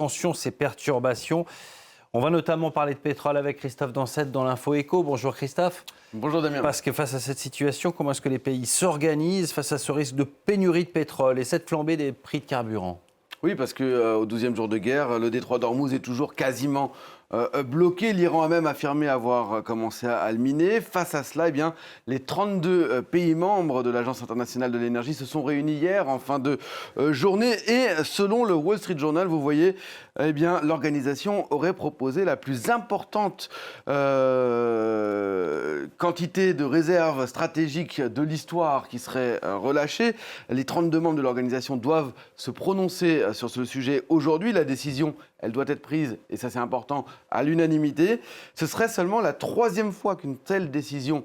tensions, ces perturbations. On va notamment parler de pétrole avec Christophe Dansette dans l'Info Éco. Bonjour Christophe. Bonjour Damien. Parce que face à cette situation, comment est-ce que les pays s'organisent face à ce risque de pénurie de pétrole et cette flambée des prix de carburant? Oui, parce qu'au 12e jour de guerre, le détroit d'Ormuz est toujours quasiment bloqué. L'Iran a même affirmé avoir commencé à le miner. Face à cela, eh bien, les 32 pays membres de l'Agence internationale de l'énergie se sont réunis hier en fin de journée. Et selon le Wall Street Journal, vous voyez, eh bien, l'organisation aurait proposé la plus importante quantité de réserves stratégiques de l'histoire qui serait relâchée. Les 32 membres de l'organisation doivent se prononcer sur ce sujet aujourd'hui. La décision, elle doit être prise, et ça c'est important, à l'unanimité. Ce serait seulement la 3e fois qu'une telle décision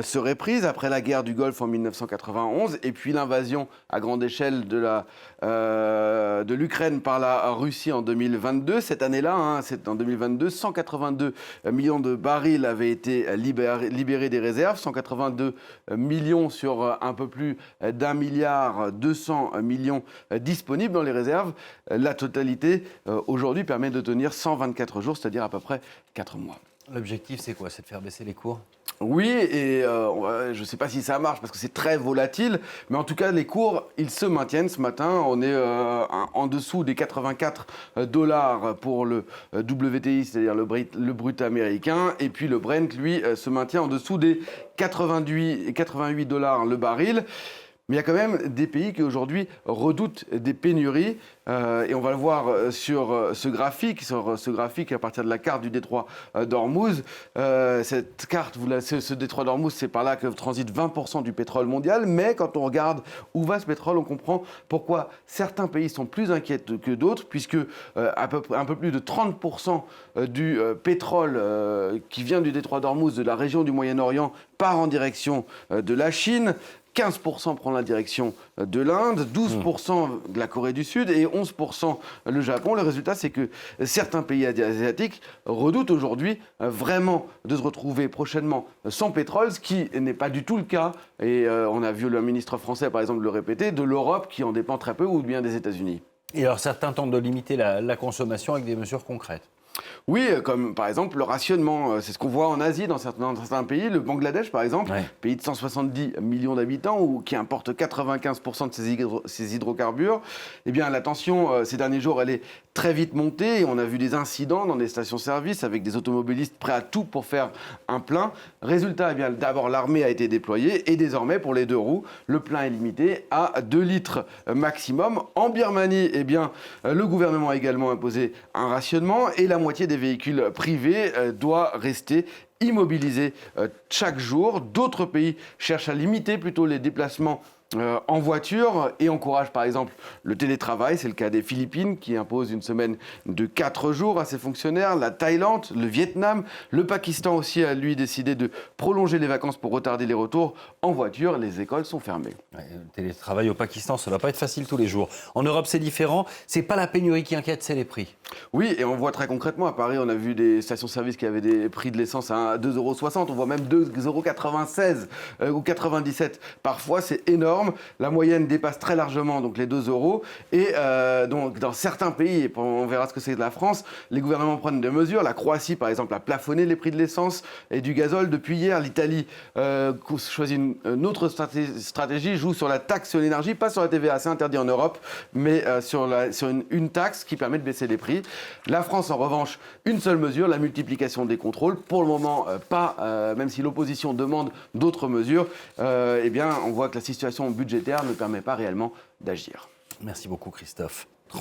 serait prise après la guerre du Golfe en 1991 et puis l'invasion à grande échelle de l'Ukraine par la Russie en 2022. Cette année-là, c'est en 2022, 182 millions de barils avaient été libérés des réserves, 182 millions sur un peu plus d'1 milliard 200 millions disponibles dans les réserves. La totalité, aujourd'hui, permet de tenir 124 jours, c'est-à-dire à peu près 4 mois. L'objectif, c'est quoi? C'est de faire baisser les cours? Oui, et je ne sais pas si ça marche parce que c'est très volatile, mais en tout cas, les cours, ils se maintiennent. Ce matin, on est en dessous des 84 $ pour le WTI, c'est-à-dire le brut américain, et puis le Brent, lui, se maintient en dessous des 88 $ le baril. Mais il y a quand même des pays qui aujourd'hui redoutent des pénuries et on va le voir sur ce graphique à partir de la carte du détroit d'Ormuz. Cette carte, ce détroit d'Ormuz, c'est par là que transite 20% du pétrole mondial. Mais quand on regarde où va ce pétrole, on comprend pourquoi certains pays sont plus inquiets que d'autres, puisque un peu plus de 30% du pétrole qui vient du détroit d'Ormuz, de la région du Moyen-Orient, part en direction de la Chine. 15% prend la direction de l'Inde, 12% de la Corée du Sud et 11% le Japon. Le résultat, c'est que certains pays asiatiques redoutent aujourd'hui vraiment de se retrouver prochainement sans pétrole, ce qui n'est pas du tout le cas. Et on a vu le ministre français, par exemple, le répéter, de l'Europe qui en dépend très peu ou bien des États-Unis. Et alors, certains tentent de limiter la consommation avec des mesures concrètes. Oui, comme par exemple le rationnement. C'est ce qu'on voit en Asie, dans certains pays. Le Bangladesh, par exemple, pays de 170 millions d'habitants, qui importe 95% de ses hydrocarbures. Eh bien, la tension, ces derniers jours, elle est très vite montée. Et on a vu des incidents dans des stations-service avec des automobilistes prêts à tout pour faire un plein. Résultat, eh bien, d'abord, l'armée a été déployée. Et désormais, pour les 2 roues, le plein est limité à 2 litres maximum. En Birmanie, eh bien, le gouvernement a également imposé un rationnement. Et la moitié des véhicules privés doit rester immobilisés chaque jour. D'autres pays cherchent à limiter plutôt les déplacements en voiture et encouragent par exemple le télétravail. C'est le cas des Philippines qui imposent une semaine de 4 jours à ses fonctionnaires. La Thaïlande, le Vietnam, le Pakistan aussi a lui décidé de prolonger les vacances pour retarder les retours en voiture. Les écoles sont fermées. Le télétravail au Pakistan, ça ne va pas être facile tous les jours. En Europe, c'est différent. C'est pas la pénurie qui inquiète, c'est les prix. Oui, et on voit très concrètement, à Paris, on a vu des stations-service qui avaient des prix de l'essence à 2,60 €. On voit même 2,96 € ou 97 parfois, c'est énorme. La moyenne dépasse très largement donc les 2 €. Et donc dans certains pays, et on verra ce que c'est de la France, les gouvernements prennent des mesures. La Croatie, par exemple, a plafonné les prix de l'essence et du gazole. Depuis hier, l'Italie choisit une autre stratégie, joue sur la taxe sur l'énergie, pas sur la TVA, c'est interdit en Europe, mais sur une taxe qui permet de baisser les prix. La France, en revanche, une seule mesure, la multiplication des contrôles. Pour le moment, pas, même si l'opposition demande d'autres mesures, eh bien, on voit que la situation budgétaire ne permet pas réellement d'agir. Merci beaucoup Christophe.